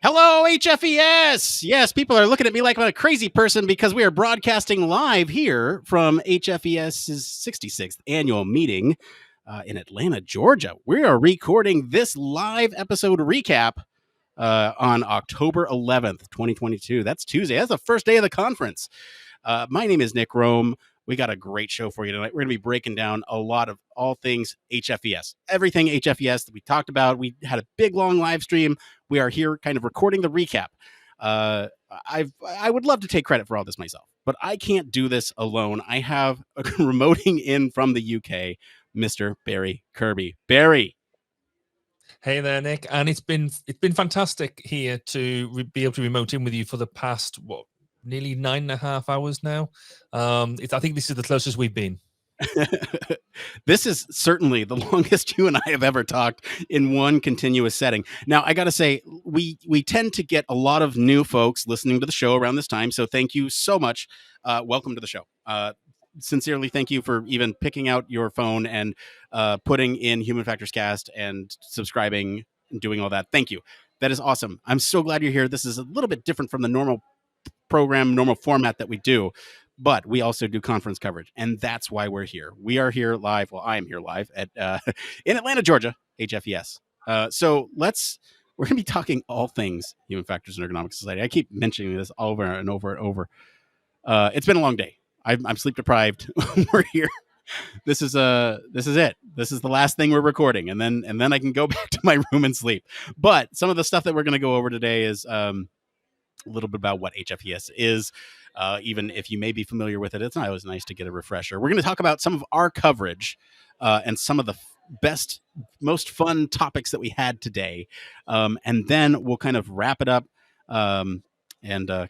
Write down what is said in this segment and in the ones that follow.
Hello, HFES! Yes, people are looking at me like I'm a crazy person because we are broadcasting live here from HFES's 66th annual meeting in Atlanta, Georgia. We are recording this live episode recap on October 11th, 2022. That's Tuesday. That's the first day of the conference. My name is Nick Roome. We got a great show for you tonight. We're going to be breaking down a lot of all things HFES, everything HFES that we talked about. We had a big, long live stream. We are here kind of recording the recap. I would love to take credit for all this myself, but I can't do this alone. I have a remoting in from the UK, Mr. Barry Kirby. Barry. Hey there, Nick. And it's been fantastic here to be able to remote in with you for the past, nearly 9.5 hours now. I think this is the closest we've been. This is certainly the longest you and I have ever talked in one continuous setting. Now, I got to say, we tend to get a lot of new folks listening to the show around this time. So thank you so much. Welcome to the show. Sincerely, thank you for even picking out your phone and putting in Human Factors Cast and subscribing and doing all that. Thank you. That is awesome. I'm so glad you're here. This is a little bit different from the normal format that we do, but we also do conference coverage, and that's why we're here. We are here live. Well, I am here live at in Atlanta, Georgia, HFES. So we're going to be talking all things Human Factors and Ergonomics Society. I keep mentioning this over and over and over. It's been a long day. I'm sleep deprived. We're here. This is it. This is the last thing we're recording, and then I can go back to my room and sleep. But some of the stuff that we're going to go over today is a little bit about what HFES is. Even if you may be familiar with it, it's always nice to get a refresher. We're going to talk about some of our coverage and some of the best, most fun topics that we had today. And then we'll kind of wrap it up and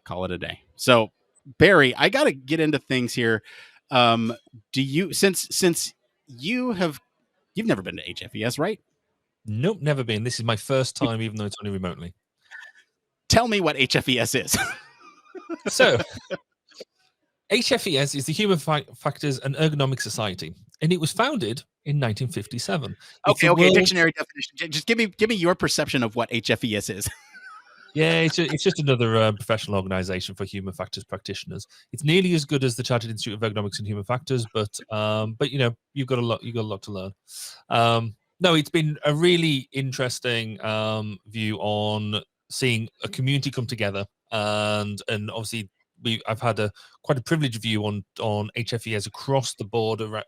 call it a day. So, Barry, I got to get into things here. Do you, since you've never been to HFES, right? Nope, never been. This is my first time, even though it's only remotely. Tell me what HFES is. So, HFES is the Human Factors and Ergonomics Society, and it was founded in 1957. Okay, dictionary definition. Just give me your perception of what HFES is. Yeah, it's just another professional organization for human factors practitioners. It's nearly as good as the Chartered Institute of Ergonomics and Human Factors, but you know, you've got a lot to learn. No, it's been a really interesting view on seeing a community come together, and obviously I've had quite a privileged view on HFES across the board, being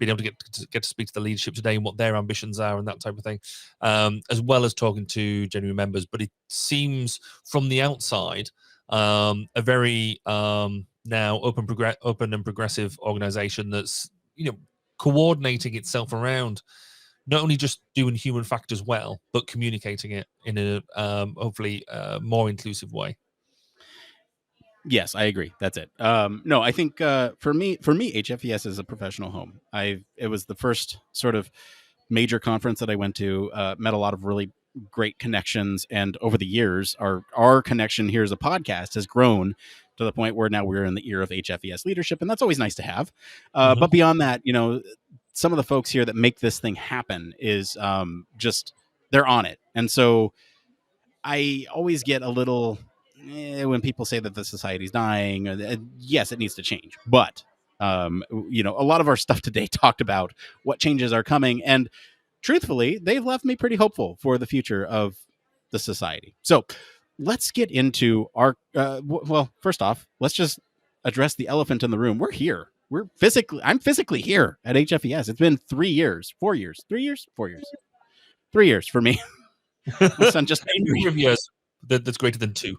able to get to speak to the leadership today and what their ambitions are and that type of thing, as well as talking to genuine members. But it seems from the outside a very now open and progressive organization that's coordinating itself around not only just doing human factors well, but communicating it in a hopefully more inclusive way. Yes, I agree. That's it. No, I think for me, HFES is a professional home. It was the first sort of major conference that I went to. Met a lot of really great connections, and over the years, our connection here as a podcast has grown to the point where now we're in the ear of HFES leadership, and that's always nice to have. But beyond that, some of the folks here that make this thing happen is just they're on it, and so I always get a little. When people say that the society's dying, yes, it needs to change. But, a lot of our stuff today talked about what changes are coming. And truthfully, they've left me pretty hopeful for the future of the society. So let's get into our, first off, let's just address the elephant in the room. We're here. I'm physically here at HFES. It's been 3 years, 4 years, 3 years, 4 years, 3 years for me. My son just made 3 years. That's greater than 2.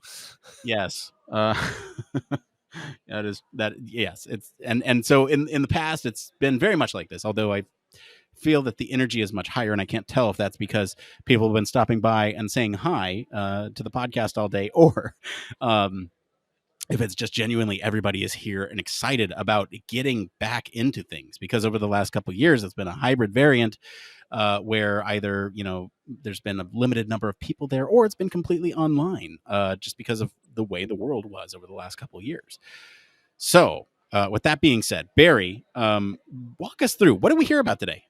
Yes. That is that. Yes. It's and so in the past, it's been very much like this, although I feel that the energy is much higher, and I can't tell if that's because people have been stopping by and saying hi to the podcast all day, or if it's just genuinely everybody is here and excited about getting back into things, because over the last couple of years, it's been a hybrid variant where either, there's been a limited number of people there, or it's been completely online just because of the way the world was over the last couple of years. So with that being said, Barry, walk us through, what did we hear about today?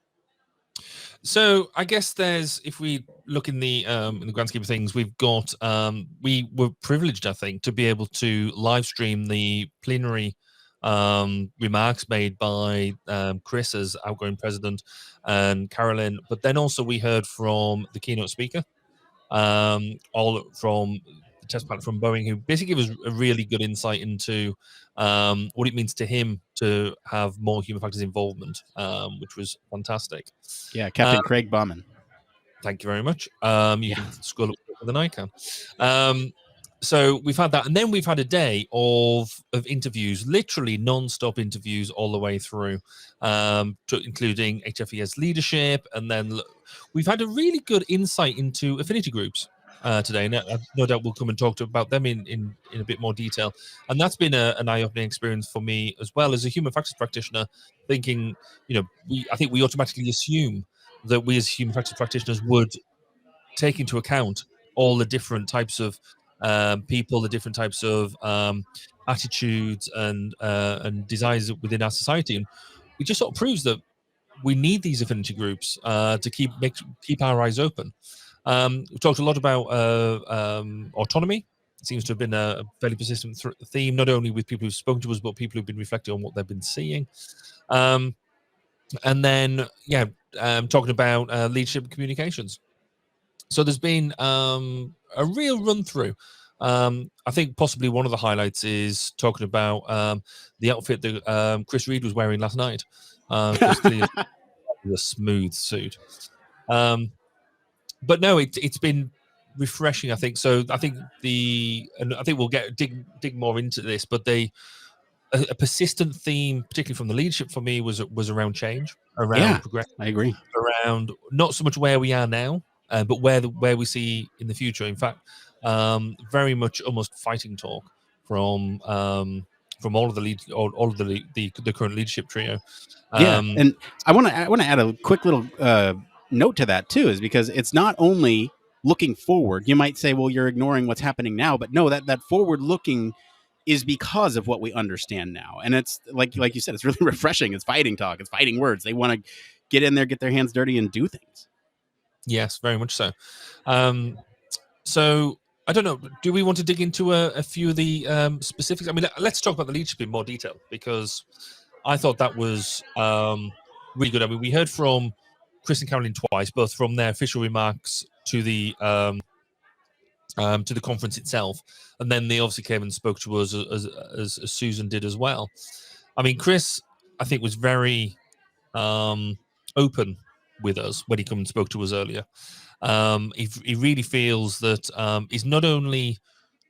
So I guess there's, if we look in the grand scheme of things, we've got we were privileged, I think, to be able to live stream the plenary remarks made by Chris as outgoing president and Carolyn, but then also we heard from the keynote speaker, all from the test pilot from Boeing, who basically gave us a really good insight into what it means to him to have more human factors involvement, which was fantastic. Yeah, Captain Craig Bauman. Thank you very much. You can scroll up quicker than I can. So we've had that, and then we've had a day of interviews, literally non-stop interviews all the way through, including HFES leadership, and then we've had a really good insight into affinity groups today. No doubt we'll come and talk about them in a bit more detail, and that's been an eye-opening experience for me as well as a human factors practitioner. Thinking, I think we automatically assume that we as human factors practitioners would take into account all the different types of people, the different types of attitudes and desires within our society, and it just sort of proves that we need these affinity groups to keep our eyes open. We've talked a lot about autonomy. It seems to have been a fairly persistent theme, not only with people who've spoken to us, but people who've been reflecting on what they've been seeing. And then, talking about leadership and communications. So there's been a real run through. I think possibly one of the highlights is talking about the outfit that Chris Reed was wearing last night. A smooth suit. But no, it's been refreshing, I think. So I think we'll dig more into this, but a persistent theme, particularly from the leadership for me, was around change, around progression. I agree. Around not so much where we are now, but where we see in the future. In fact, very much almost fighting talk from all of the current leadership trio. And I want to add a quick little note to that too, is because it's not only looking forward. You might say, well, you're ignoring what's happening now, but no, that forward looking is because of what we understand now. And it's like you said, it's really refreshing. It's fighting talk. It's fighting words. They want to get in there, get their hands dirty, and do things. Yes, very much so. So I don't know. Do we want to dig into a few of the specifics? I mean, let's talk about the leadership in more detail, because I thought that was really good. I mean, we heard from Chris and Carolyn twice, both from their official remarks to the conference itself, and then they obviously came and spoke to us as Susan did as well. I mean, Chris, I think, was very open with us when he came and spoke to us earlier. He really feels that he's not only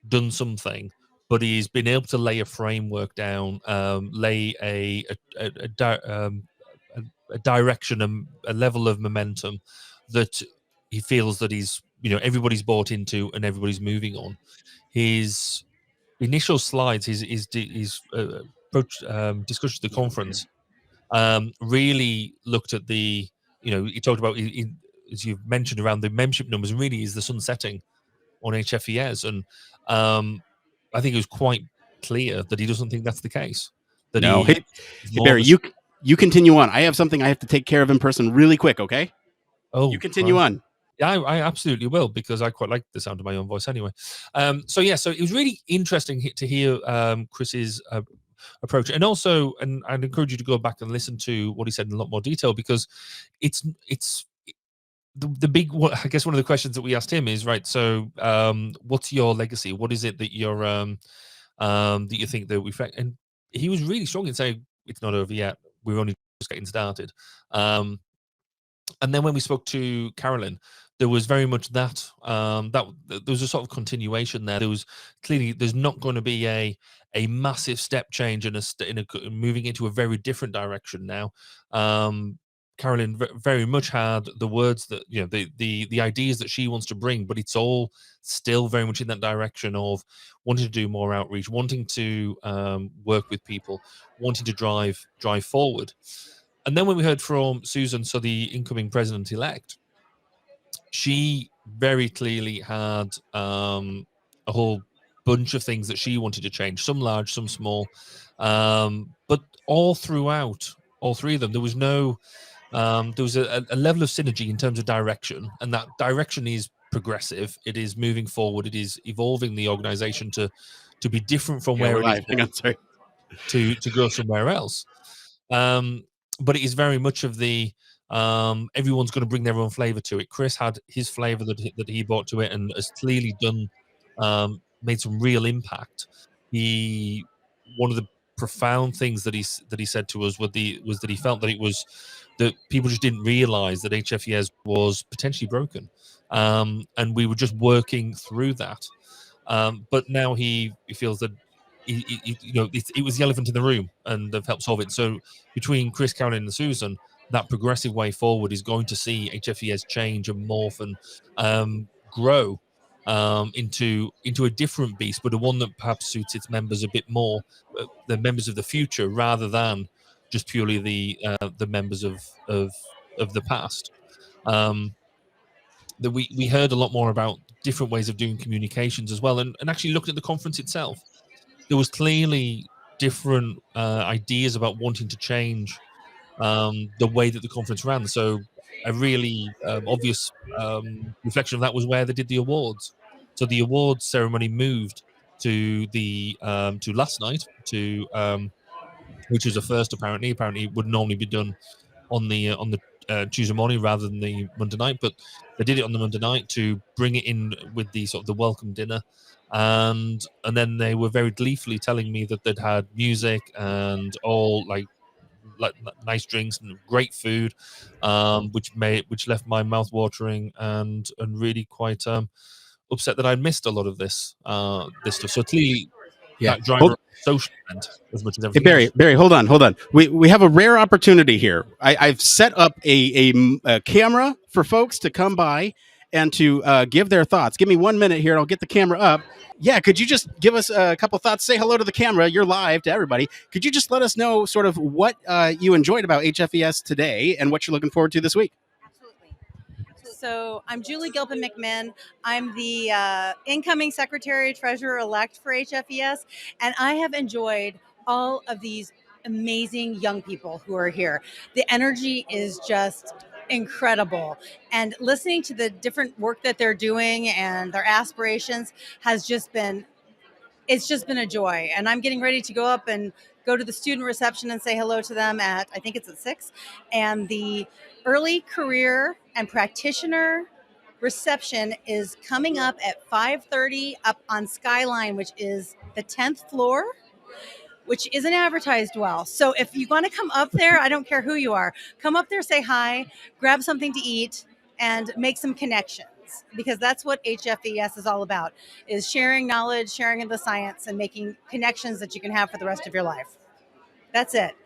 done something, but he's been able to lay a framework down, lay a direction, a level of momentum that he feels that he's, everybody's bought into and everybody's moving on. His initial slides, his discussion at the conference, really looked at the, he talked about, as you've mentioned, around the membership numbers, and really is the sun setting on HFES. And I think it was quite clear that he doesn't think that's the case. That no, hey Barry, you continue on. I have something I have to take care of in person really quick, okay? Oh, you continue on. Yeah, I absolutely will, because I quite like the sound of my own voice anyway. So it was really interesting to hear Chris's approach, and also, and I'd encourage you to go back and listen to what he said in a lot more detail, because it's the big one. I guess one of the questions that we asked him is, right, so what's your legacy? What is it that you're that you think that we, and he was really strong in saying it's not over yet. We're only just getting started. And then when we spoke to Carolyn, there was very much that there was a sort of continuation there. There was clearly, there's not going to be a massive step change in moving into a very different direction now. Carolyn very much had the words that, the ideas that she wants to bring, but it's all still very much in that direction of wanting to do more outreach, wanting to work with people, wanting to drive forward. And then when we heard from Susan, so the incoming president-elect, she very clearly had a whole bunch of things that she wanted to change, some large, some small, but all throughout, all three of them, there was no there was a level of synergy in terms of direction, and that direction is progressive. It is moving forward. It is evolving the organization to be different from Yeah, where we're it is live. Hang on, sorry. to go somewhere else. But it is very much of the everyone's going to bring their own flavor to it. Chris had his flavor that he brought to it, and has clearly done made some real impact. One of the profound things that he said to us was that he felt that it was that people just didn't realize that HFES was potentially broken, and we were just working through that. But now he feels that it was the elephant in the room, and they've helped solve it. So between Chris, Caroline, and Susan, that progressive way forward is going to see HFES change and morph and grow into a different beast, but a one that perhaps suits its members a bit more, the members of the future, rather than just purely the members of the past. That we heard a lot more about different ways of doing communications as well, and actually looking at the conference itself, there was clearly different ideas about wanting to change the way that the conference ran. So a really obvious reflection of that was where they did the awards. So the awards ceremony moved to the to last night, to which was a first. Apparently, it would normally be done on the Tuesday morning rather than the Monday night, but they did it on the Monday night to bring it in with the sort of the welcome dinner, and then they were very gleefully telling me that they'd had music and all like nice drinks and great food, which left my mouth watering and really quite upset that I'd missed a lot of this stuff. So clearly, that driver social event as much as everything else. Barry, hold on. We have a rare opportunity here. I've set up a camera for folks to come by and to give their thoughts. Give me 1 minute here. I'll get the camera up. Yeah, could you just give us a couple thoughts? Say hello to the camera. You're live to everybody. Could you just let us know sort of what you enjoyed about HFES today and what you're looking forward to this week? So I'm Julie Gilpin McMinn. I'm the incoming Secretary Treasurer-elect for HFES, and I have enjoyed all of these amazing young people who are here. The energy is just incredible, and listening to the different work that they're doing and their aspirations has just been it's just been a joy. And I'm getting ready to go up and go to the student reception and say hello to them at, I think it's at 6. And the early career and practitioner reception is coming up at 5:30 up on Skyline, which is the 10th floor, which isn't advertised well. So if you want to come up there, I don't care who you are, come up there, say hi, grab something to eat, and make some connections, because that's what HFES is all about, is sharing knowledge, sharing the science, and making connections that you can have for the rest of your life. That's it.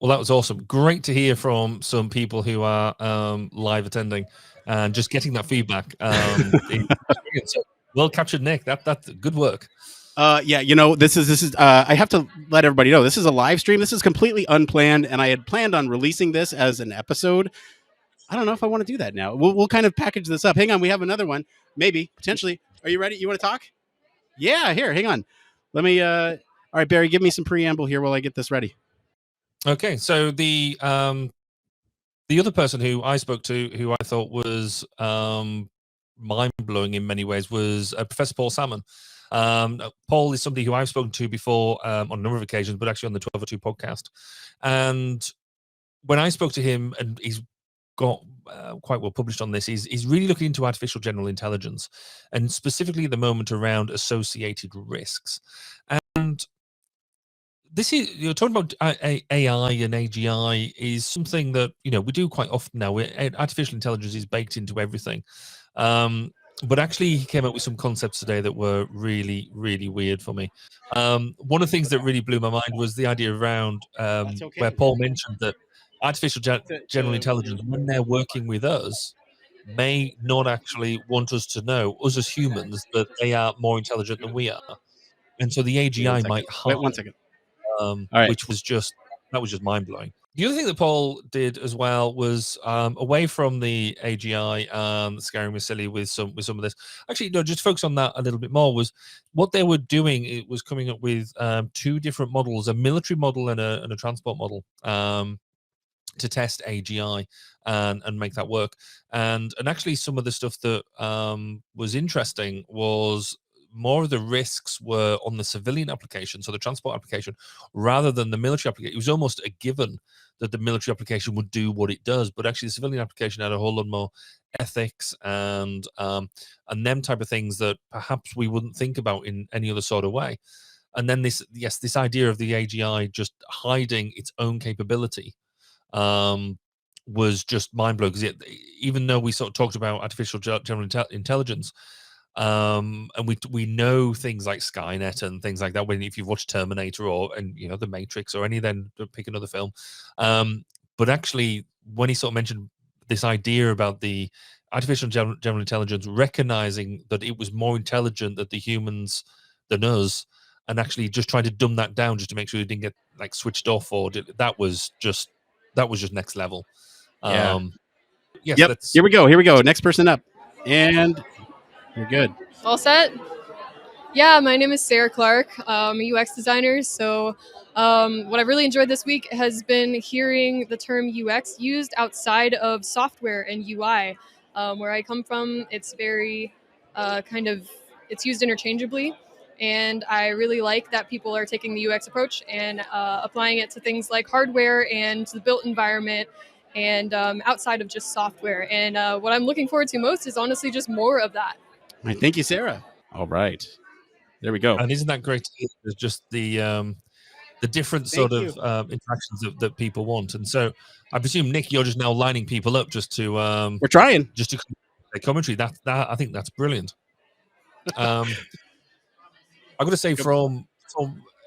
Well, that was awesome. Great to hear from some people who are live attending and just getting that feedback. Well captured, Nick. That's good work. Yeah, this is I have to let everybody know this is a live stream. This is completely unplanned, and I had planned on releasing this as an episode. I don't know if I want to do that now. We'll kind of package this up. Hang on, we have another one, maybe, potentially. Are you ready? You want to talk? Yeah, here, hang on. Let me all right, Barry, give me some preamble here while I get this ready. Okay, so the other person who I spoke to, who I thought was mind-blowing in many ways, was Professor Paul Salmon. Paul is somebody who I've spoken to before on a number of occasions, but actually on the 1202 podcast. And when I spoke to him, and he's got quite well published on this, he's really looking into artificial general intelligence, and specifically at the moment around associated risks. And this is, talking about AI and AGI is something that we do quite often now. Artificial intelligence is baked into everything. But actually, he came up with some concepts today that were really, really weird for me. One of the things that really blew my mind was the idea around where Paul mentioned that artificial general intelligence, when they're working with us, may not actually want us to know, us as humans, that they are more intelligent than we are. And so the AGI might hide. Wait 1 second. Right. Which was just mind-blowing. The other thing that Paul did as well was away from the AGI scaring me silly with some of this. Actually, no, just focus on that a little bit more. Was what they were doing? It was coming up with 2 different models: a military model and a transport model. to test AGI and make that work. And actually, some of the stuff that was interesting was more of the risks were on the civilian application, so the transport application, rather than the military application. It was almost a given that the military application would do what it does, but actually the civilian application had a whole lot more ethics and them type of things that perhaps we wouldn't think about in any other sort of way. And then this idea of the AGI just hiding its own capability was just mind blowing, because even though we sort of talked about artificial general intelligence, and we know things like Skynet and things like that, when if you've watched Terminator or The Matrix or any, then pick another film, but actually when he sort of mentioned this idea about the artificial general intelligence recognizing that it was more intelligent than the humans than us, and actually just trying to dumb that down just to make sure it didn't get like switched off, or that was just next level. Yeah. Yes. Yep. Here we go. Next person up, and you're good. All set? Yeah, my name is Sarah Clark. I'm a UX designer. So what I've really enjoyed this week has been hearing the term UX used outside of software and UI. Where I come from, it's very it's used interchangeably. And I really like that people are taking the UX approach and applying it to things like hardware and the built environment and outside of just software. And what I'm looking forward to most is honestly just more of that. All right, thank you, Sarah. All right, there we go. And isn't that great? There's just the different sort of interactions that people want. And so I presume, Nick, you're just now lining people up just to we're trying just to commentary. That I think that's brilliant. I've got to say, from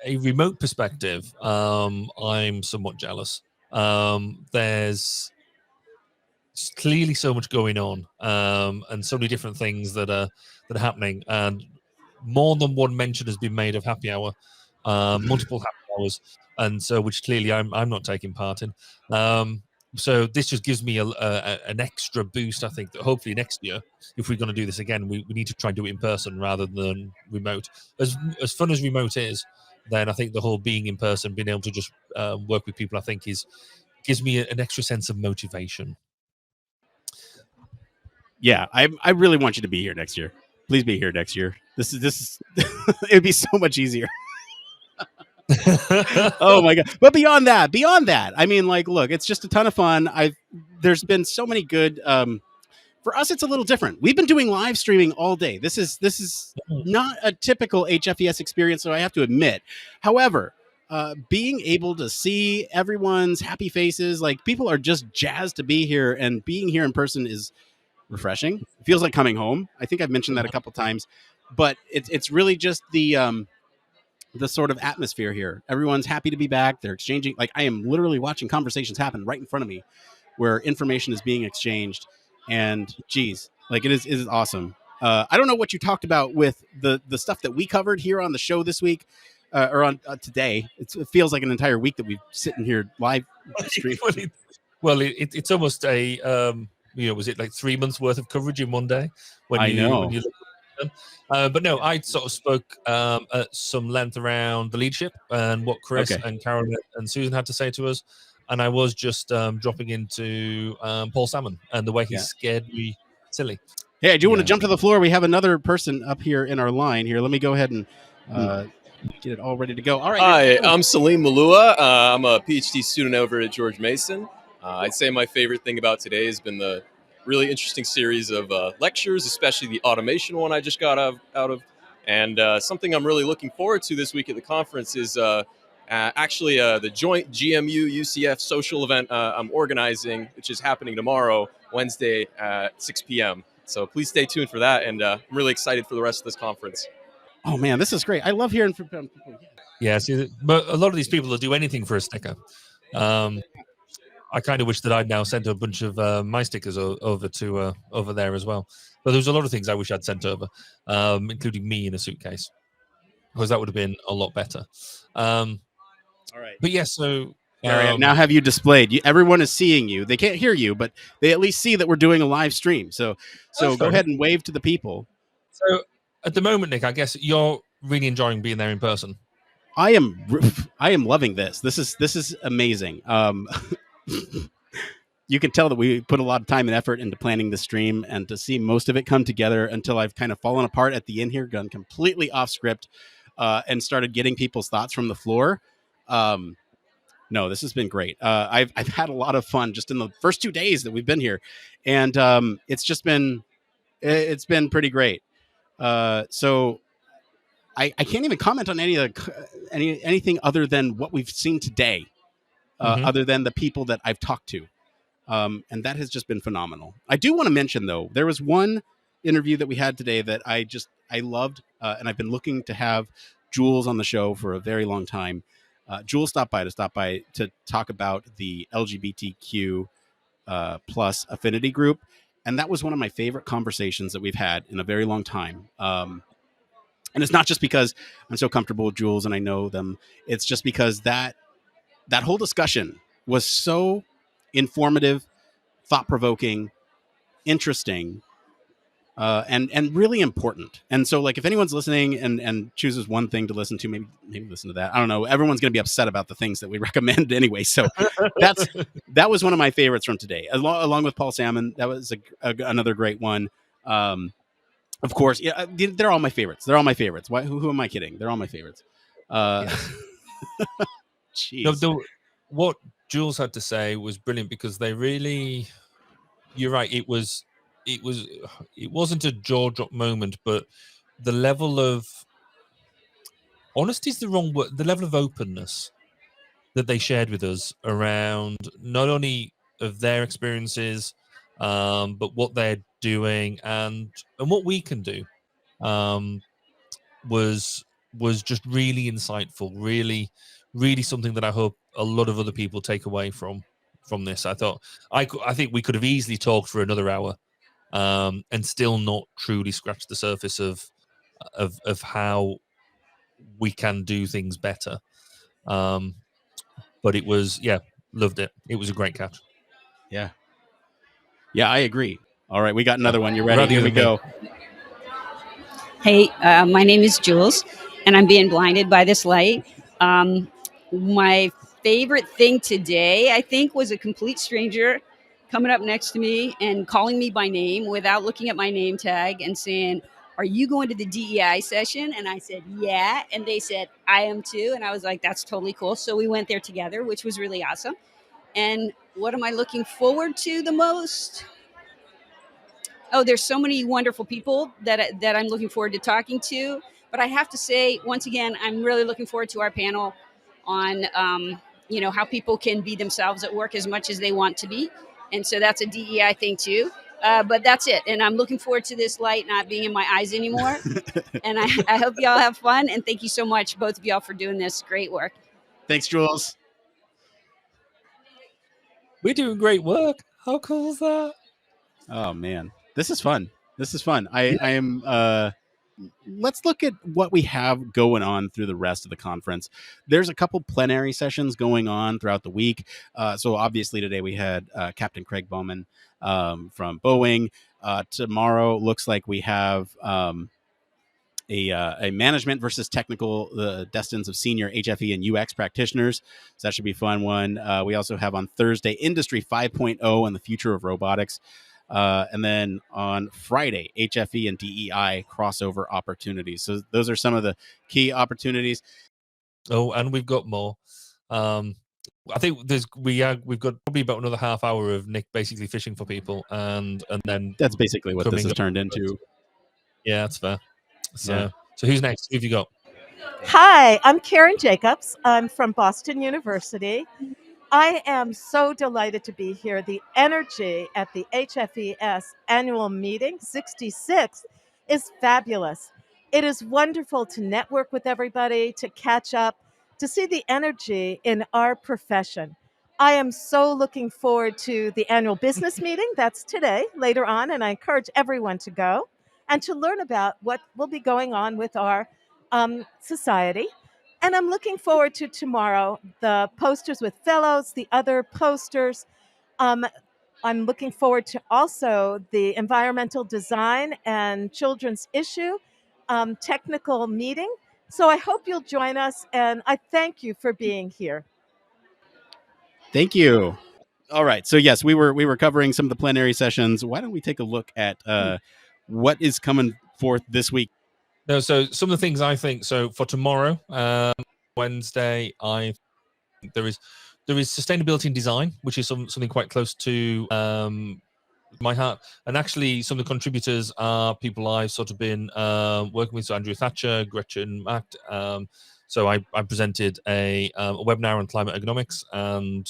a remote perspective, I'm somewhat jealous. There's clearly so much going on, and so many different things that are happening, and more than one mention has been made of happy hour, multiple happy hours, and so which clearly I'm not taking part in. So this just gives me an extra boost. I think that hopefully next year, if we're going to do this again, we need to try and do it in person rather than remote. As fun as remote is, then I think the whole being in person, being able to just work with people, I think gives me an extra sense of motivation. Yeah, I really want you to be here next year. Please be here next year. This is it would be so much easier. Oh my god. But beyond that, I mean, like, look, it's just a ton of fun. There's been so many good for us, it's a little different. We've been doing live streaming all day. This is not a typical HFES experience, so I have to admit. However, being able to see everyone's happy faces, like, people are just jazzed to be here, and being here in person is refreshing. It feels like coming home. I think I've mentioned that a couple times, but it's really just the sort of atmosphere here. Everyone's happy to be back. They're exchanging. Like, I am literally watching conversations happen right in front of me where information is being exchanged. And geez, like, it is awesome. I don't know what you talked about with the stuff that we covered here on the show this week or on today. It feels like an entire week that we've sitting here live streaming. Well, it's almost a, was it like 3 months worth of coverage in one day? When you look at them? But no, I sort of spoke at some length around the leadership and what Chris and Carol and Susan had to say to us. And I was just dropping into Paul Salmon and the way he's scared me silly. Hey, I do want to jump to the floor. We have another person up here in our line here. Let me go ahead and get it all ready to go. All right. Hi, I'm Salim Malua. I'm a PhD student over at George Mason. I'd say my favorite thing about today has been the really interesting series of lectures, especially the automation one I just got out of. And something I'm really looking forward to this week at the conference is actually the joint GMU-UCF social event I'm organizing, which is happening tomorrow, Wednesday at 6 p.m. So please stay tuned for that, and I'm really excited for the rest of this conference. Oh, man, this is great. I love hearing from people. Yeah, see, but a lot of these people will do anything for a sticker. I kind of wish that I'd now sent a bunch of my stickers over to over there as well. But there's a lot of things I wish I'd sent over, including me in a suitcase, because that would have been a lot better. All right. But yes, so now have you displayed? Everyone is seeing you. They can't hear you, but they at least see that we're doing a live stream. So go ahead and wave to the people. So at the moment, Nick, I guess you're really enjoying being there in person. I am loving this. This is amazing. you can tell that we put a lot of time and effort into planning the stream, and to see most of it come together until I've kind of fallen apart at the end here, gone completely off script, and started getting people's thoughts from the floor. No, this has been great. I've had a lot of fun just in the first 2 days that we've been here, and it's been pretty great. So I can't even comment on anything other than what we've seen today, other than the people that I've talked to. And that has just been phenomenal. I do want to mention, though, there was one interview that we had today that I loved, and I've been looking to have Jules on the show for a very long time. Jules stopped by to talk about the LGBTQ plus affinity group, and that was one of my favorite conversations that we've had in a very long time. And it's not just because I'm so comfortable with Jules and I know them. It's just because that whole discussion was so informative, thought-provoking, interesting, and really important. And so, like, if anyone's listening and chooses one thing to listen to, maybe listen to that. I don't know. Everyone's going to be upset about the things that we recommend anyway. So that was one of my favorites from today, along with Paul Salmon. That was another great one. Of course, yeah, they're all my favorites. Why? Who am I kidding? They're all my favorites. Jeez. No, what Jules had to say was brilliant, because they really, you're right. It wasn't a jaw drop moment, but the level of honesty is the wrong word. The level of openness that they shared with us around not only of their experiences, but what they're doing and what we can do, was just really insightful, really something that I hope a lot of other people take away from this. I think we could have easily talked for another hour, and still not truly scratch the surface of how we can do things better. But it was, loved it. It was a great catch. Yeah, I agree. All right, we got another one. You ready? Here we go. Hey, my name is Jules, and I'm being blinded by this light. My favorite thing today, I think, was a complete stranger coming up next to me and calling me by name without looking at my name tag and saying, "Are you going to the DEI session?" And I said, "Yeah." And they said, "I am too." And I was like, "That's totally cool." So we went there together, which was really awesome. And what am I looking forward to the most? Oh, there's so many wonderful people that I'm looking forward to talking to. But I have to say, once again, I'm really looking forward to our panel on, how people can be themselves at work as much as they want to be. And so that's a DEI thing too. But that's it. And I'm looking forward to this light not being in my eyes anymore. And I hope y'all have fun. And thank you so much, both of y'all, for doing this great work. Thanks, Jules. We're doing great work. How cool is that? Oh man, this is fun. I am. Let's look at what we have going on through the rest of the conference. There's a couple plenary sessions going on throughout the week. So obviously today we had Captain Craig Bowman from Boeing. Tomorrow looks like we have a management versus technical, the destins of senior HFE and UX practitioners. So that should be a fun one. We also have on Thursday Industry 5.0 and the future of robotics. And then on Friday, HFE and DEI crossover opportunities. So those are some of the key opportunities. Oh, and we've got more. I think we've got probably about another half hour of Nick basically fishing for people, and then that's basically what this has turned into. Yeah, that's fair. So who's next? Who have you got? Hi, I'm Karen Jacobs. I'm from Boston University. I am so delighted to be here. The energy at the HFES annual meeting, 66, is fabulous. It is wonderful to network with everybody, to catch up, to see the energy in our profession. I am so looking forward to the annual business meeting. That's today, later on, and I encourage everyone to go and to learn about what will be going on with our society. And I'm looking forward to tomorrow, the posters with fellows, the other posters. I'm looking forward to also the environmental design and children's issue technical meeting. So I hope you'll join us, and I thank you for being here. Thank you. All right. So yes, we were covering some of the plenary sessions. Why don't we take a look at what is coming forth this week? No, so some of the things I think. So for tomorrow, Wednesday, I think there is sustainability and design, which is something quite close to my heart. And actually, some of the contributors are people I've sort of been working with. So Andrew Thatcher, Gretchen Mack. So I presented a webinar on climate ergonomics, and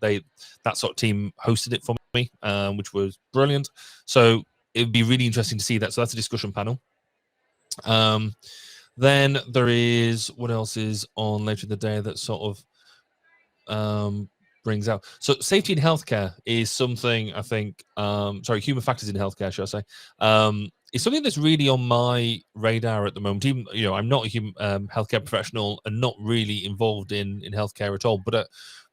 that sort of team hosted it for me, which was brilliant. So it would be really interesting to see that. So that's a discussion panel. Then there is, what else is on later in the day that sort of brings out. So safety in healthcare is something I think, human factors in healthcare, should I say, is something that's really on my radar at the moment. Even, I'm not a healthcare professional and not really involved in healthcare at all, but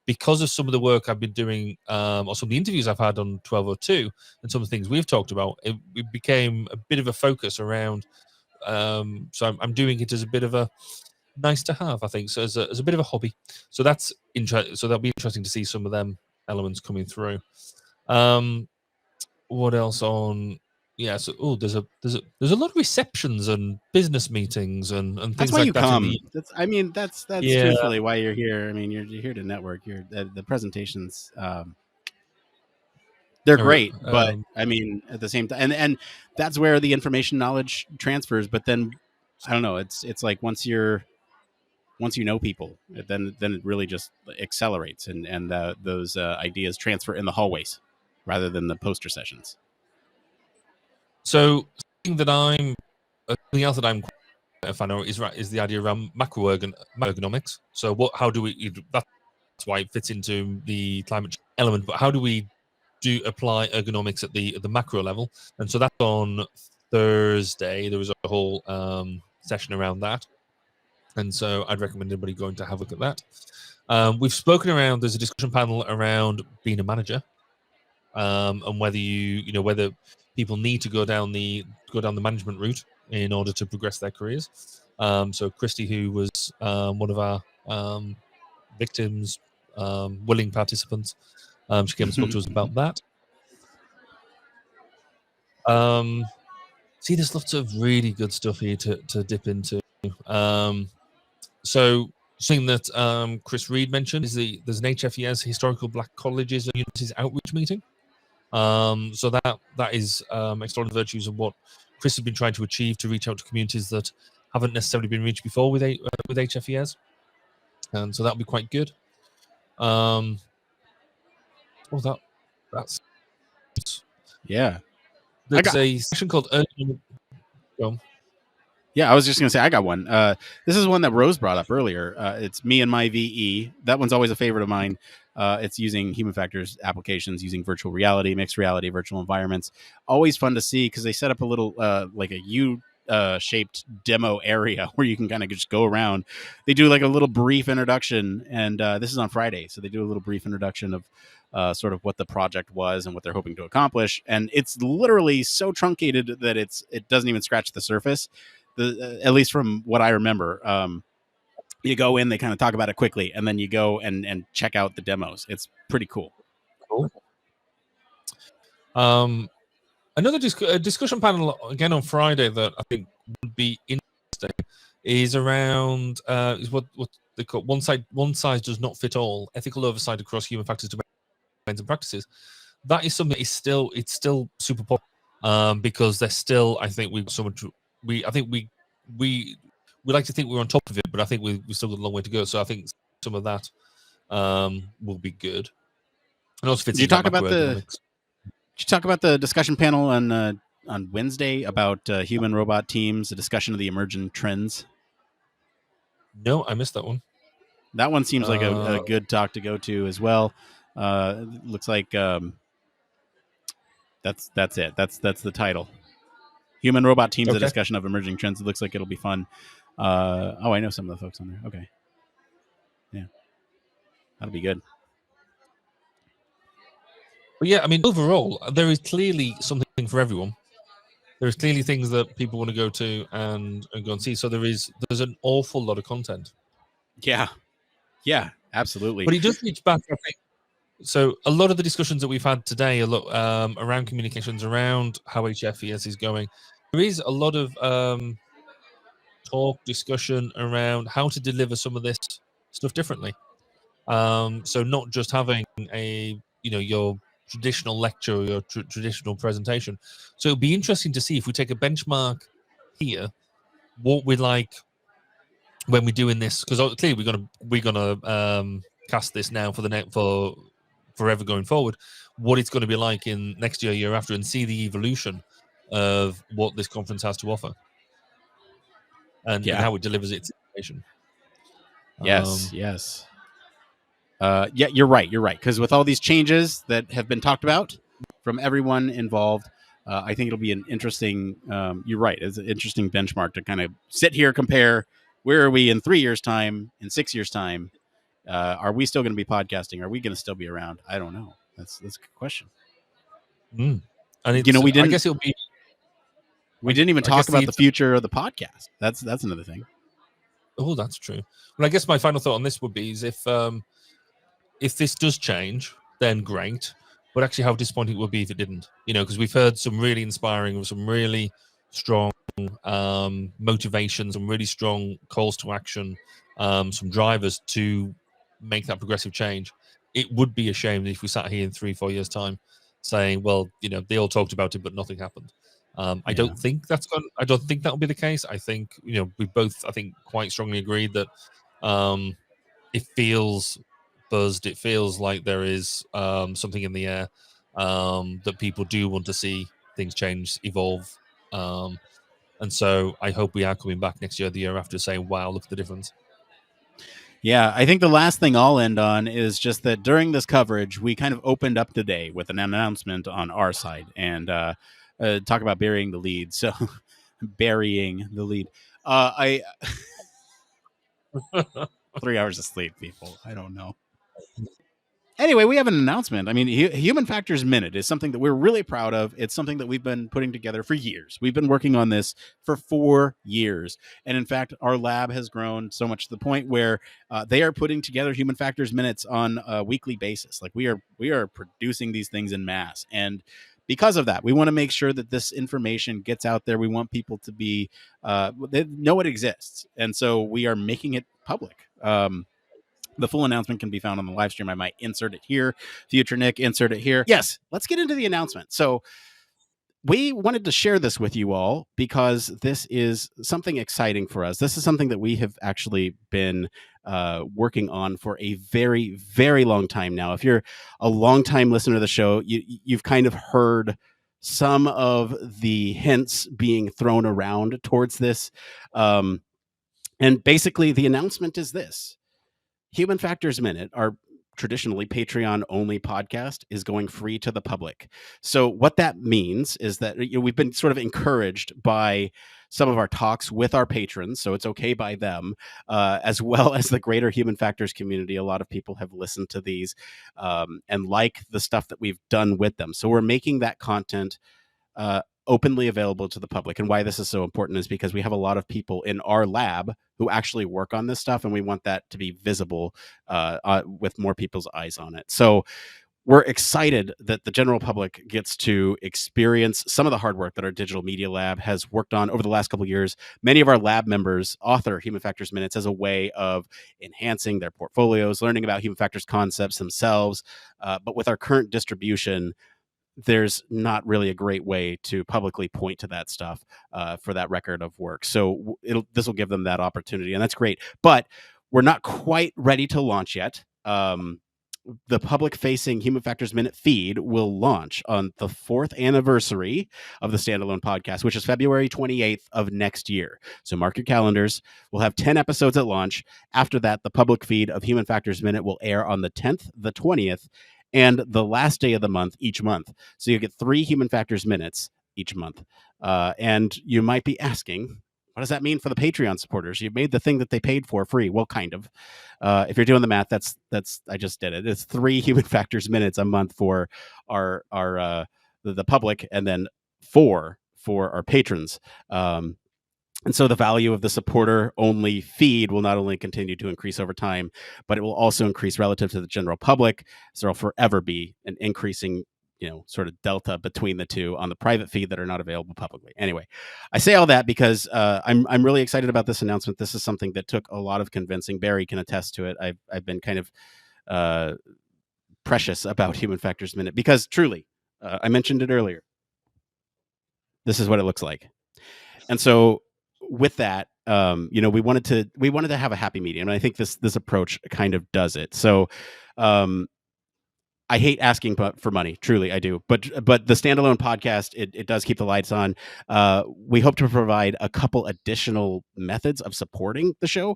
because of some of the work I've been doing, or some of the interviews I've had on 1202 and some of the things we've talked about, it became a bit of a focus around. So I'm doing it as a bit of a nice to have, I think, so as a bit of a hobby. So that's interesting. So that'll be interesting to see some of them elements coming through. What else on? Yeah, so there's a lot of receptions and business meetings and things that's why like you that. Come. That's Yeah. truthfully why you're here. I mean, you're here to network. The presentations. They're great, but I mean, at the same time, and that's where the information knowledge transfers. But then, I don't know. It's like once you know people, then it really just accelerates, and those ideas transfer in the hallways rather than the poster sessions. So something else that I'm quite a fan of is the idea around macroergonomics. So how do we? That's why it fits into the climate change element. But how do we apply ergonomics at the macro level? And so that's on Thursday. There was a whole session around that, and so I'd recommend anybody going to have a look at that. We've spoken around. There's a discussion panel around being a manager, and whether whether people need to go down the management route in order to progress their careers. So Christy, who was one of our victims, willing participants, she came and spoke to us about that. See, there's lots of really good stuff here to dip into. So something that Chris Reed mentioned is there's an HFES, Historical Black Colleges and Universities Outreach Meeting. So that is exploring the virtues of what Chris has been trying to achieve to reach out to communities that haven't necessarily been reached before with HFES, and so that'll be quite good. That's yeah. There's a section called Yeah, I was just going to say I got one. This is one that Rose brought up earlier. It's Me and My VE. That one's always a favorite of mine. It's using human factors applications, using virtual reality, mixed reality, virtual environments. Always fun to see because they set up a little like a U-shaped demo area where you can kind of just go around. They do like a little brief introduction, and this is on Friday, so they do a little brief introduction of sort of what the project was and what they're hoping to accomplish. And it's literally so truncated that it doesn't even scratch the surface. At least from what I remember, you go in, they kind of talk about it quickly, and then you go and check out the demos. It's pretty cool. Another discussion panel again on Friday that I think would be interesting is around is what they call one size does not fit all: ethical oversight across human factors, domains, and practices. That is something that is still super popular because there's still, I think we've so much. We like to think we're on top of it, but I think we've still got a long way to go. So I think some of that will be good. And also fits. Did you talk about the discussion panel on Wednesday about human robot teams? A discussion of the emerging trends. No, I missed that one. That one seems like a good talk to go to as well. Looks like that's it. That's the title. Human robot teams, a discussion of emerging trends. It looks like it'll be fun. I know some of the folks on there. Okay. Yeah. That'll be good. But yeah, I mean, overall, there is clearly something for everyone. There's clearly things that people want to go to and go and see. So there's an awful lot of content. Yeah. Yeah, absolutely. But it does reach back, I think. So a lot of the discussions that we've had today, a lot around communications, around how HFES is going, there is a lot of talk, discussion around how to deliver some of this stuff differently. So not just having your traditional lecture or your traditional presentation. So it'll be interesting to see if we take a benchmark here, what we're like when we're doing this, because clearly we're gonna cast this now for the for forever going forward, what it's going to be like in next year after, and see the evolution of what this conference has to offer, and how it delivers its information. Yes. Yeah, you're right. Because with all these changes that have been talked about from everyone involved, I think it'll be an interesting. You're right. It's an interesting benchmark to kind of sit here, compare. Where are we in 3 years' time? In 6 years' time? Are we still going to be podcasting? Are we going to still be around? I don't know. That's a good question. And we didn't. I guess it'll be. We didn't even talk about the future of the podcast. That's another thing. Oh, that's true. Well, I guess my final thought on this would be is if this does change, then great. But actually, how disappointing it would be if it didn't. Because we've heard some really inspiring, some really strong motivations, some really strong calls to action, some drivers to make that progressive change. It would be a shame if we sat here in 3-4 years' time saying, well, they all talked about it, but nothing happened. I don't think I don't think that'll be the case. I think we both, quite strongly agreed that it feels buzzed. It feels like there is something in the air, that people do want to see things change, evolve, and so I hope we are coming back next year, the year after, saying, "Wow, look at the difference." Yeah, I think the last thing I'll end on is just that during this coverage, we kind of opened up the day with an announcement on our side and talk about burying the lead. So, burying the lead. I 3 hours of sleep, people. I don't know. Anyway, we have an announcement. I mean, Human Factors Minute is something that we're really proud of. It's something that we've been putting together for years. We've been working on this for 4 years. And in fact, our lab has grown so much to the point where they are putting together Human Factors Minutes on a weekly basis. Like we are producing these things in mass. And because of that, we want to make sure that this information gets out there. We want people to be, they know it exists. And so we are making it public. The full announcement can be found on the live stream. I might insert it here. Future Nick, insert it here. Yes, let's get into the announcement. So we wanted to share this with you all because this is something exciting for us. This is something that we have actually been working on for a very, very long time now. If you're a long-time listener to the show, you've kind of heard some of the hints being thrown around towards this. And basically, the announcement is this. Human Factors Minute, our traditionally Patreon-only podcast, is going free to the public. So what that means is that we've been sort of encouraged by some of our talks with our patrons, so it's okay by them, as well as the greater Human Factors community. A lot of people have listened to these and like the stuff that we've done with them. So we're making that content openly available to the public. And why this is so important is because we have a lot of people in our lab who actually work on this stuff, and we want that to be visible with more people's eyes on it. So we're excited that the general public gets to experience some of the hard work that our digital media lab has worked on over the last couple of years. Many of our lab members author Human Factors Minutes as a way of enhancing their portfolios, learning about human factors concepts themselves. But with our current distribution, there's not really a great way to publicly point to that stuff for that record of work. So this will give them that opportunity, and that's great. But we're not quite ready to launch yet. The public-facing Human Factors Minute feed will launch on the 4th anniversary of the Standalone Podcast, which is February 28th of next year. So mark your calendars. We'll have 10 episodes at launch. After that, the public feed of Human Factors Minute will air on the 10th, the 20th, and the last day of the month each month. So you get 3 Human Factors Minutes each month. And you might be asking, what does that mean for the Patreon supporters? You've made the thing that they paid for free. Well, kind of. If you're doing the math, that's I just did it. It's 3 Human Factors Minutes a month for our the public, and then 4 for our patrons. And so the value of the supporter only feed will not only continue to increase over time, but it will also increase relative to the general public. So there'll forever be an increasing, sort of delta between the two on the private feed that are not available publicly. Anyway, I say all that because I'm really excited about this announcement. This is something that took a lot of convincing. Barry can attest to it. I've been kind of precious about Human Factors Minute because truly, I mentioned it earlier. This is what it looks like. And so with that, we wanted to have a happy medium, and I think this approach kind of does it. So I hate asking for money, truly I do, but the standalone podcast, it does keep the lights on. We hope to provide a couple additional methods of supporting the show.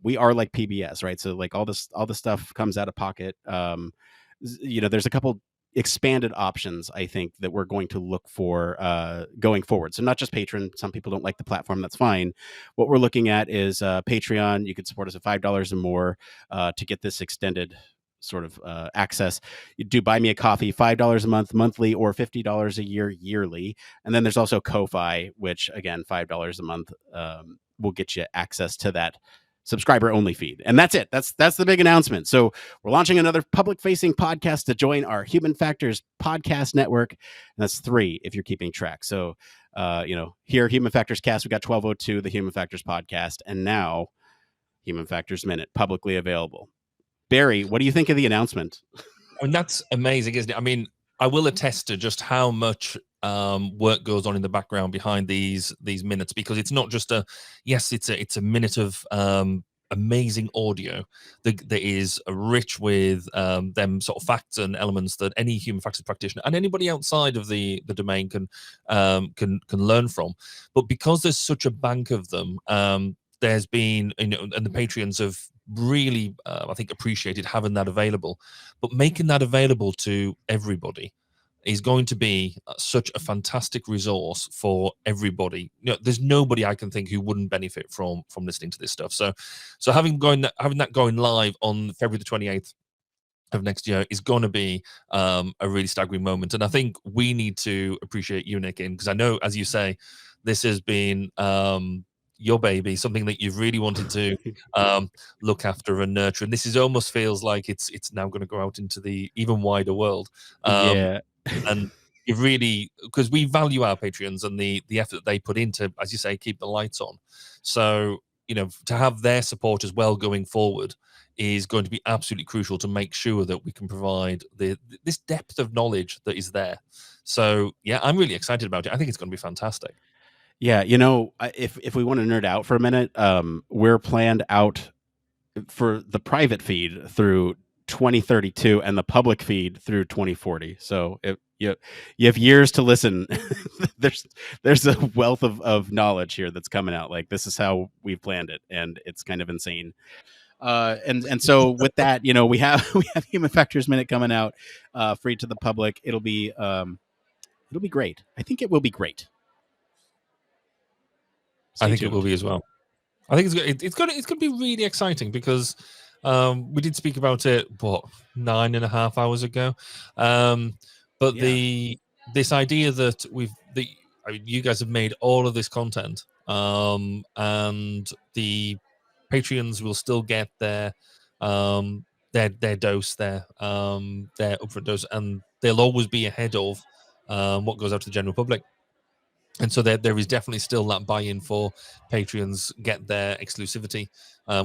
We are like PBS, right? So like all this stuff comes out of pocket. There's a couple expanded options, I think, that we're going to look for going forward. So not just Patreon. Some people don't like the platform. That's fine. What we're looking at is Patreon. You can support us at $5 or more to get this extended sort of access. You do buy me a coffee, $5 a month monthly, or $50 a year yearly. And then there's also Ko-Fi, which again, $5 a month will get you access to that subscriber only feed. And that's it. That's the big announcement. So we're launching another public facing podcast to join our Human Factors podcast network. And that's 3 if you're keeping track. So, here, Human Factors Cast, we got 1202, the Human Factors podcast, and now Human Factors Minute, publicly available. Barry, what do you think of the announcement? I mean, that's amazing, isn't it? I mean, I will attest to just how much work goes on in the background behind these minutes, because it's not just it's a minute of amazing audio that is rich with them sort of facts and elements that any Human Factors practitioner and anybody outside of the domain can learn from. But because there's such a bank of them, there's been, and the Patreons have really, I think, appreciated having that available. But making that available to everybody is going to be such a fantastic resource for everybody. There's nobody I can think who wouldn't benefit from listening to this stuff. So having that going live on February the 28th of next year is going to be a really staggering moment. And I think we need to appreciate you, Nick, because I know, as you say, this has been your baby, something that you've really wanted to look after and nurture. And this almost feels like it's now going to go out into the even wider world. Yeah. And you really, because we value our Patreons and the effort that they put into, as you say, keep the lights on. So, to have their support as well going forward is going to be absolutely crucial to make sure that we can provide this depth of knowledge that is there. So, yeah, I'm really excited about it. I think it's going to be fantastic. Yeah, if we want to nerd out for a minute, we're planned out for the private feed through 2032 and the public feed through 2040. So if you have years to listen, there's a wealth of knowledge here that's coming out. Like, this is how we planned it, and it's kind of insane. And so with that, we have Human Factors Minute coming out free to the public. It'll be great. I think it will be great. I think it will be as well. I think it's going to be really exciting because we did speak about it 9.5 hours ago, but yeah. This idea that you guys have made all of this content, and the Patreons will still get their dose, their upfront dose, and they'll always be ahead of what goes out to the general public. And so there is definitely still that buy-in for Patreons, get their exclusivity,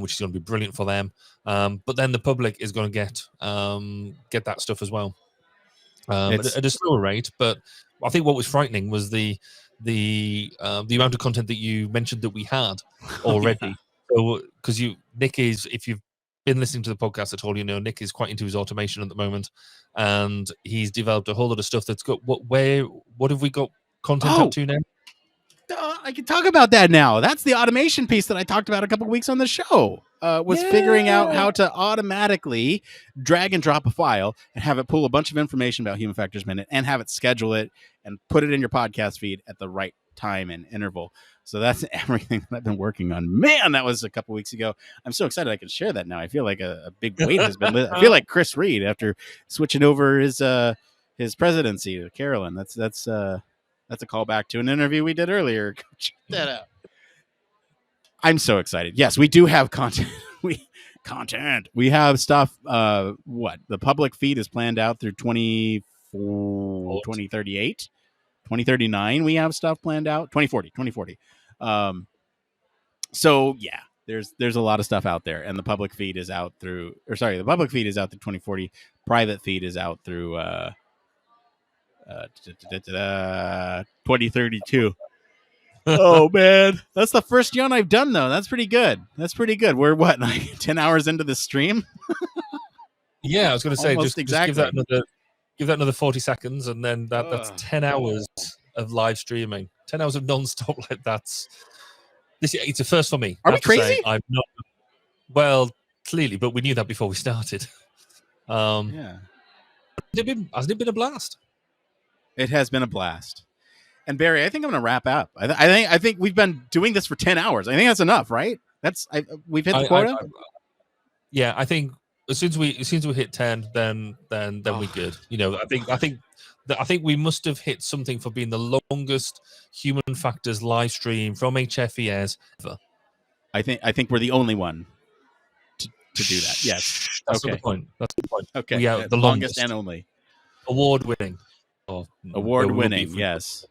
which is going to be brilliant for them. But then the public is going to get that stuff as well at a slower rate. But I think what was frightening was the amount of content that you mentioned that we had already. Yeah. So because Nick is, if you've been listening to the podcast at all, Nick is quite into his automation at the moment, and he's developed a whole lot of stuff that's got what have we got content up to now? I can talk about that now. That's the automation piece that I talked about a couple of weeks on the show. Was figuring out how to automatically drag and drop a file and have it pull a bunch of information about Human Factors Minute and have it schedule it and put it in your podcast feed at the right time and interval. So that's everything that I've been working on. Man, that was a couple weeks ago. I'm so excited I can share that now. I feel like a big weight has been lit. I feel like Chris Reed after switching over his presidency to Carolyn. That's a callback to an interview we did earlier. Check that out. I'm so excited. Yes, we do have content. We have stuff. What the public feed is planned out through 2038, 2039. We have stuff planned out 2040. So yeah, there's a lot of stuff out there, and the public feed is out through, the public feed is out through 2040. Private feed is out through 2032. Oh man, that's the first yawn I've done though. That's pretty good. We're what, like 10 hours into the stream? Yeah, I was going to say Almost just give that another 40 seconds, and then that's 10 hours of live streaming. 10 hours of non-stop like it's a first for me. Are we crazy? I'm not. Well, clearly, but we knew that before we started. Yeah. Hasn't it been a blast? It has been a blast. And Barry, I think I'm going to wrap up. I think we've been doing this for 10 hours. I think that's enough, right? We've hit the quota. Yeah, I think as soon as we hit 10, then we're good. You know, I think we must have hit something for being the longest Human Factors live stream from HFES ever. I think we're the only one to do that. Yes, that's okay. the point. That's the point. Okay, we are the longest and only award winning. Yes.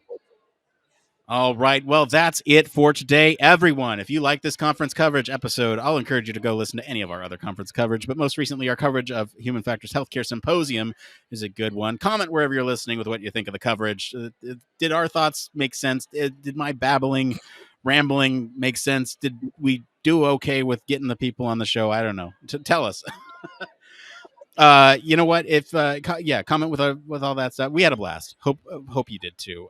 All right. Well, that's it for today, everyone. If you like this conference coverage episode, I'll encourage you to go listen to any of our other conference coverage. But most recently, our coverage of Human Factors Healthcare Symposium is a good one. Comment wherever you're listening with what you think of the coverage. Did our thoughts make sense? Did my rambling make sense? Did we do okay with getting the people on the show? I don't know. Tell us. You know what? If comment with all that stuff. We had a blast. Hope you did too.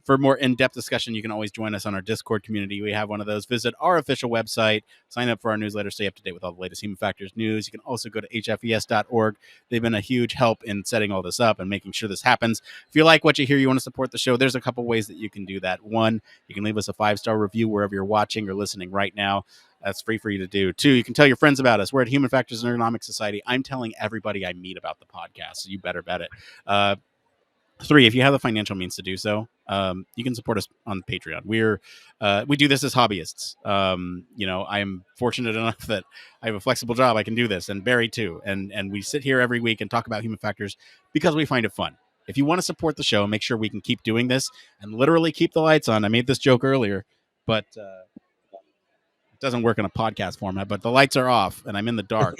For more in-depth discussion, you can always join us on our Discord community. We have one of those. Visit our official website, sign up for our newsletter, stay up to date with all the latest Human Factors news. You can also go to hfes.org. They've been a huge help in setting all this up and making sure this happens. If you like what you hear, you want to support the show, there's a couple ways that you can do that. One, you can leave us a 5-star review wherever you're watching or listening right now. That's free for you to do. 2, you can tell your friends about us. We're at Human Factors and Ergonomics Society. I'm telling everybody I meet about the podcast, so you better bet it. 3, if you have the financial means to do so, you can support us on Patreon. We do this as hobbyists. I'm fortunate enough that I have a flexible job. I can do this, and Barry too. And we sit here every week and talk about Human Factors because we find it fun. If you want to support the show, make sure we can keep doing this and literally keep the lights on. I made this joke earlier, but it doesn't work in a podcast format, but the lights are off and I'm in the dark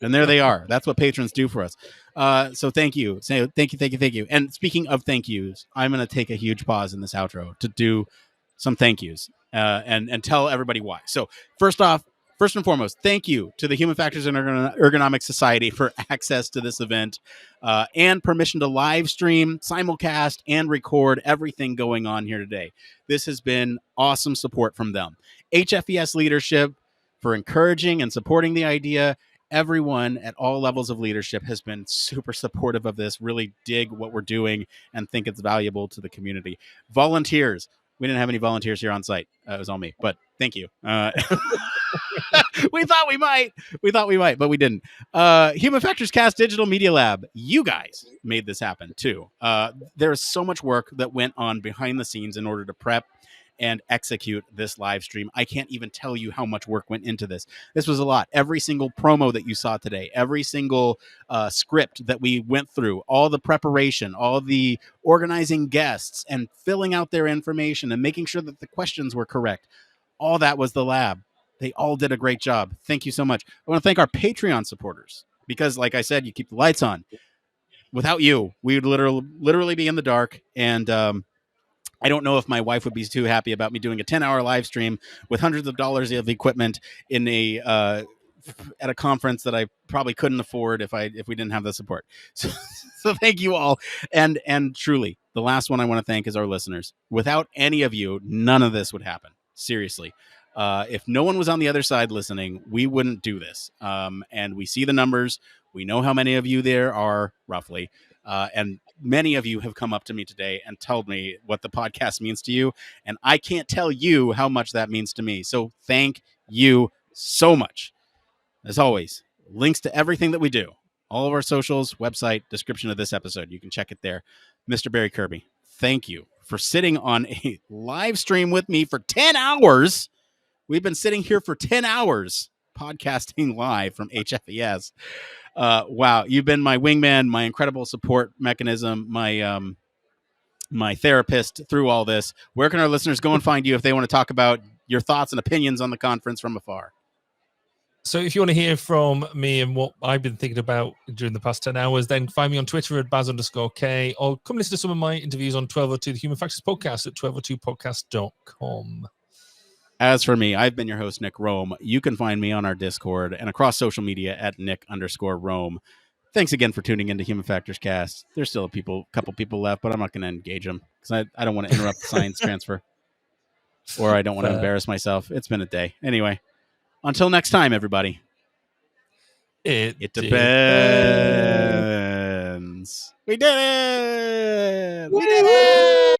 and there they are. That's what patrons do for us. So thank you. Thank you. And speaking of thank yous, I'm going to take a huge pause in this outro to do some thank yous and tell everybody why. So first and foremost, thank you to the Human Factors and Ergonomics Society for access to this event and permission to live stream, simulcast, and record everything going on here today. This has been awesome support from them. HFES leadership for encouraging and supporting the idea. Everyone at all levels of leadership has been super supportive of this, really dig what we're doing and think it's valuable to the community. Volunteers. We didn't have any volunteers here on site. It was all me, but thank you. We thought we might, but we didn't. Human Factors Cast Digital Media Lab. You guys made this happen too. There is so much work that went on behind the scenes in order to prep and execute this live stream. I can't even tell you how much work went into this. This was a lot. Every single promo that you saw today, every single script that we went through, all the preparation, all the organizing guests and filling out their information and making sure that the questions were correct. All that was the lab. They all did a great job. Thank you so much. I want to thank our Patreon supporters because, like I said, you keep the lights on. Without you, we would literally be in the dark. And I don't know if my wife would be too happy about me doing a 10-hour live stream with hundreds of dollars of equipment in at a conference that I probably couldn't afford if we didn't have the support. So thank you all. And truly, the last one I want to thank is our listeners. Without any of you, none of this would happen. Seriously. If no one was on the other side listening, we wouldn't do this. And we see the numbers. We know how many of you there are, roughly. And many of you have come up to me today and told me what the podcast means to you. And I can't tell you how much that means to me. So thank you so much. As always, links to everything that we do, all of our socials, website, description of this episode. You can check it there. Mr. Barry Kirby, thank you for sitting on a live stream with me for 10 hours We've been sitting here for 10 hours podcasting live from HFES. Wow, you've been my wingman, my incredible support mechanism, my therapist through all this. Where can our listeners go and find you if they want to talk about your thoughts and opinions on the conference from afar? So if you want to hear from me and what I've been thinking about during the past 10 hours, then find me on Twitter at Baz_K, or come listen to some of my interviews on 1202 The Human Factors Podcast at 1202podcast.com. As for me, I've been your host, Nick Roome. You can find me on our Discord and across social media at Nick_Roome. Thanks again for tuning into Human Factors Cast. There's still a couple people left, but I'm not going to engage them because I don't want to interrupt the science transfer, or I don't want to embarrass myself. It's been a day. Anyway, until next time, everybody. It depends. We did it! We did it!